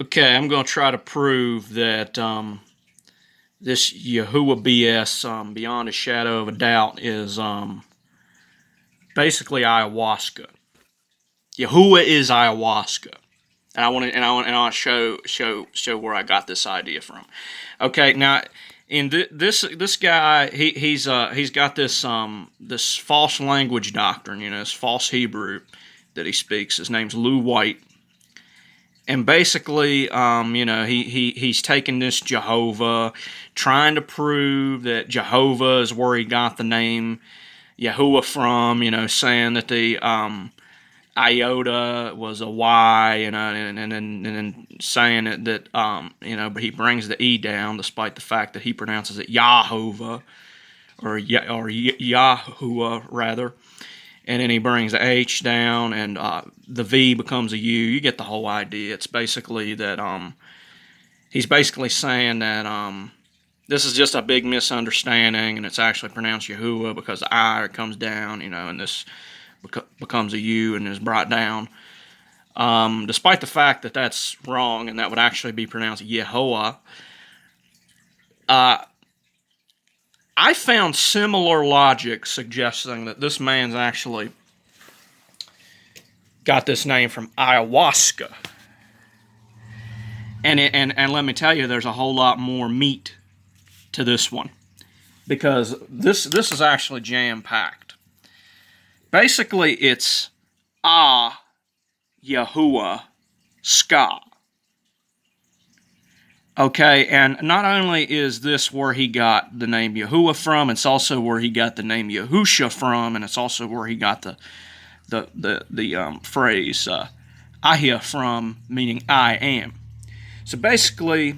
Okay, I'm going to try to prove that this Yahuah BS, beyond a shadow of a doubt, is basically ayahuasca. Yahuah is ayahuasca, and I want to show where I got this idea from. Okay, now in this guy, he's got this false language doctrine, this false Hebrew that he speaks. His name's Lou White. And basically, he's taking this Jehovah, trying to prove that Jehovah is where he got the name Yahuah from, saying that the iota was a Y, and saying that but he brings the E down despite the fact that he pronounces it Yahovah, or Yahuah, rather. And then he brings the H down, and the V becomes a U. You get the whole idea. It's basically that he's basically saying that this is just a big misunderstanding, and it's actually pronounced Yahuah because the I comes down, and this becomes a U and is brought down. Despite the fact that that's wrong, and that would actually be pronounced Yahuah. I found similar logic suggesting that this man's actually got this name from ayahuasca. And let me tell you, there's a whole lot more meat to this one, because this is actually jam-packed. Basically, it's AYAHUASCA. Okay, and not only is this where he got the name Yahuah from, it's also where he got the name Yahusha from, and it's also where he got the phrase Ahia from, meaning I am. So basically,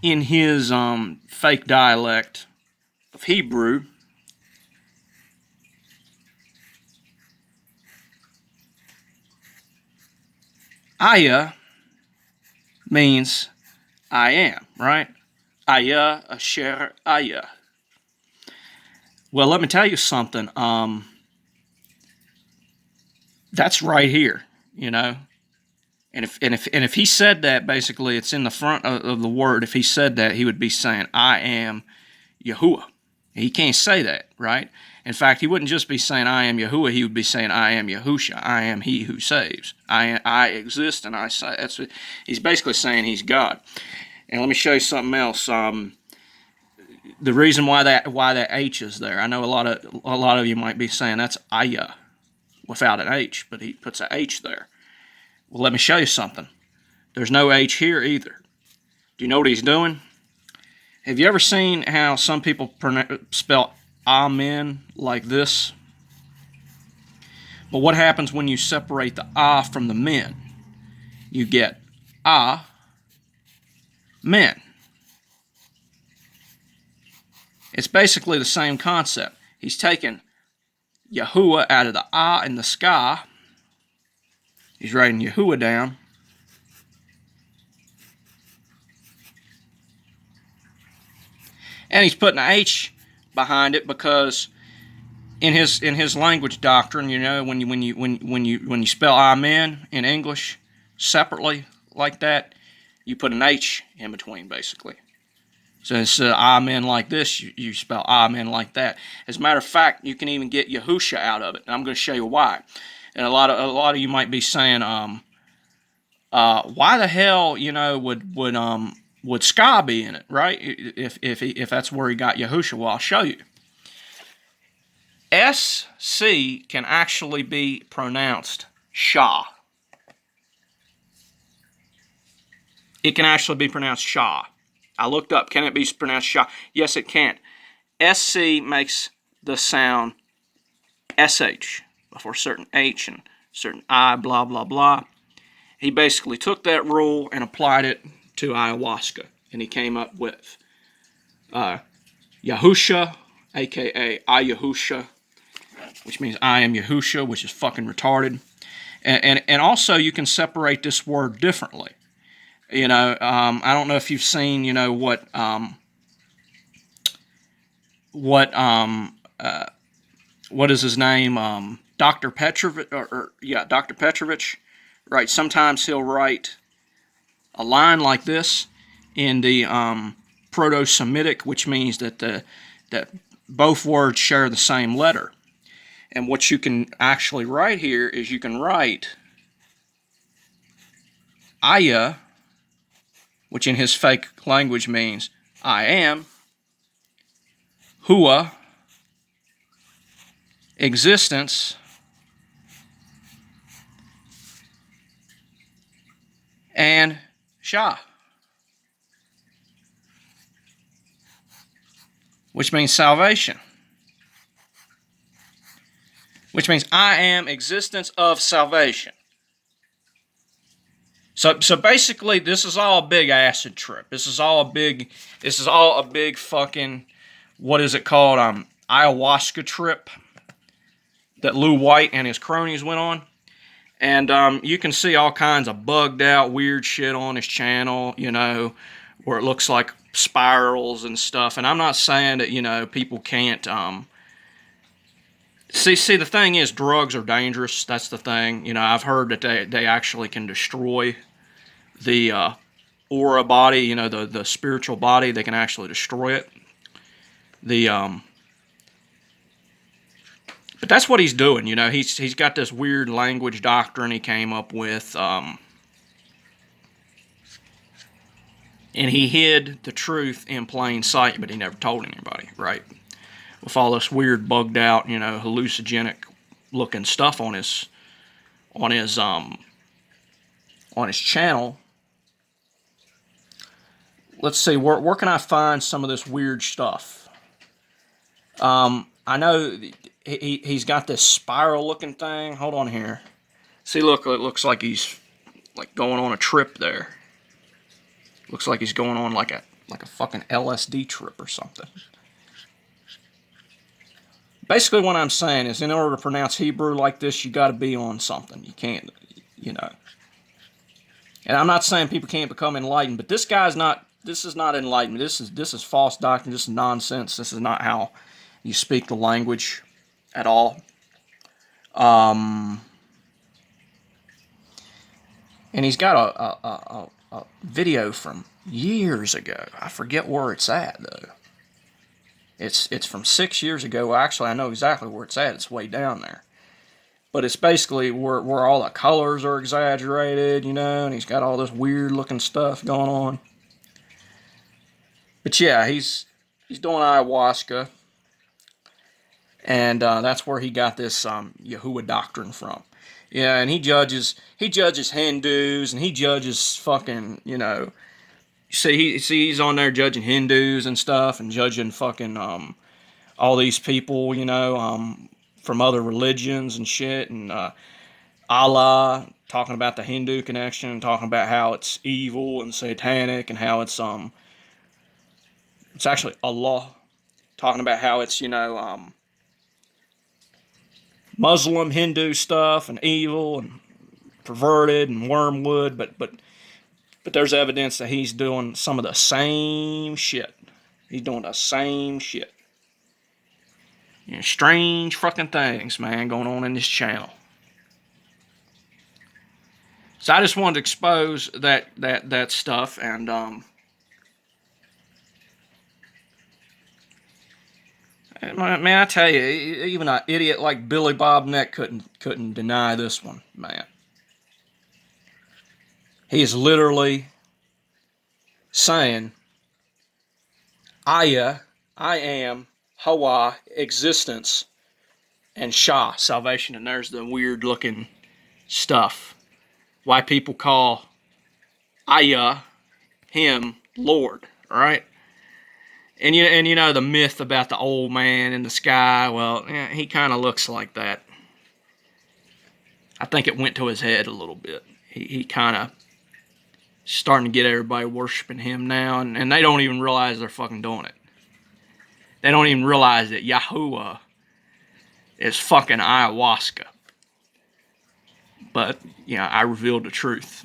in his fake dialect of Hebrew, Ayah means I am, right? Ayah, Asher, Ayah. Well, let me tell you something. That's right here, And if he said that, basically, it's in the front of the word. If he said that, he would be saying, I am Yahuah. He can't say that, right? In fact, he wouldn't just be saying, I am Yahuah. He would be saying, I am Yahusha. I am he who saves. I exist, and I say. That's what, he's basically saying he's God. And let me show you something else. The reason why that H is there. I know a lot of you might be saying that's Ayah without an H, but he puts an H there. Well, let me show you something. There's no H here either. Do you know what he's doing? Have you ever seen how some people spell amen like this? But what happens when you separate the ah from the men? You get ah, men. It's basically the same concept. He's taken Yahuah out of the ah in the sky. He's writing Yahuah down. And he's putting an H behind it because in his language doctrine, when you spell amen in English separately like that, you put an H in between, basically. So instead of amen like this, you spell amen like that. As a matter of fact, you can even get Yahusha out of it, and I'm going to show you why. And a lot of you might be saying, why the hell, would ska be in it, right? If that's where he got Yahusha, well, I'll show you. SC can actually be pronounced Shah. It can actually be pronounced Shah. I looked up, can it be pronounced Shah? Yes, it can. SC makes the sound SH before certain H and certain I, blah, blah, blah. He basically took that rule and applied it to ayahuasca, and he came up with Yahusha, a.k.a. Ayahusha, which means I am Yahusha, which is fucking retarded. And also, you can separate this word differently. I don't know if you've seen, what is his name? Dr. Petrovich, Dr. Petrovich, right? Sometimes he'll write a line like this in the Proto-Semitic, which means that that both words share the same letter. And what you can actually write here is you can write Ayah, which in his fake language means I am, Hua, existence, and Shah, which means salvation. Which means I am existence of salvation. So basically, this is all a big acid trip. This is all a big fucking, what is it called? Ayahuasca trip that Lou White and his cronies went on. And you can see all kinds of bugged out weird shit on his channel, you know, where it looks like spirals and stuff. And I'm not saying that, you know, people can't, See, the thing is, drugs are dangerous. That's the thing. You know, I've heard that they actually can destroy the aura body, you know, the spiritual body. They can actually destroy it. But that's what he's doing, you know. He's got this weird language doctrine he came up with, and he hid the truth in plain sight, but he never told anybody, right? With all this weird, bugged out, you know, hallucinogenic looking stuff on his channel. Let's see, where can I find some of this weird stuff? I know he's got this spiral looking thing. Hold on here. See, look, it looks like he's like going on a trip there. Looks like he's going on like a fucking LSD trip or something. Basically, what I'm saying is, in order to pronounce Hebrew like this, you got to be on something. You can't, you know. And I'm not saying people can't become enlightened, but this guy's not. This is not enlightenment. This is false doctrine. This is nonsense. This is not how you speak the language at all. And he's got a video from years ago. I forget where it's at though. It's from 6 years ago. Well, actually, I know exactly where it's at. It's way down there. But it's basically where all the colors are exaggerated, you know, and he's got all this weird-looking stuff going on. But yeah, he's doing ayahuasca, and that's where he got this Yahuah doctrine from. Yeah, and he judges Hindus, and he judges fucking, you know. He's on there judging Hindus and stuff, and judging fucking all these people, you know, from other religions and shit, and Allah, talking about the Hindu connection, talking about how it's evil and satanic, and how it's actually Allah, talking about how it's, you know, Muslim Hindu stuff and evil and perverted and wormwood, but there's evidence that he's doing some of the same shit. He's doing the same shit. You know, strange fucking things, man, going on in this channel. So I just wanted to expose that stuff, and man, I tell you, even an idiot like Billy Bob Neck couldn't deny this one, man. He is literally saying, Ayah, I am, Yahuah, existence, and Shah, salvation. And there's the weird looking stuff. Why people call Ayah, him, Lord, right? And you know the myth about the old man in the sky. Well, yeah, he kind of looks like that. I think it went to his head a little bit. He kind of starting to get everybody worshiping him now, and they don't even realize they're fucking doing it. They don't even realize that Yahuah is fucking ayahuasca. But, you know, I revealed the truth.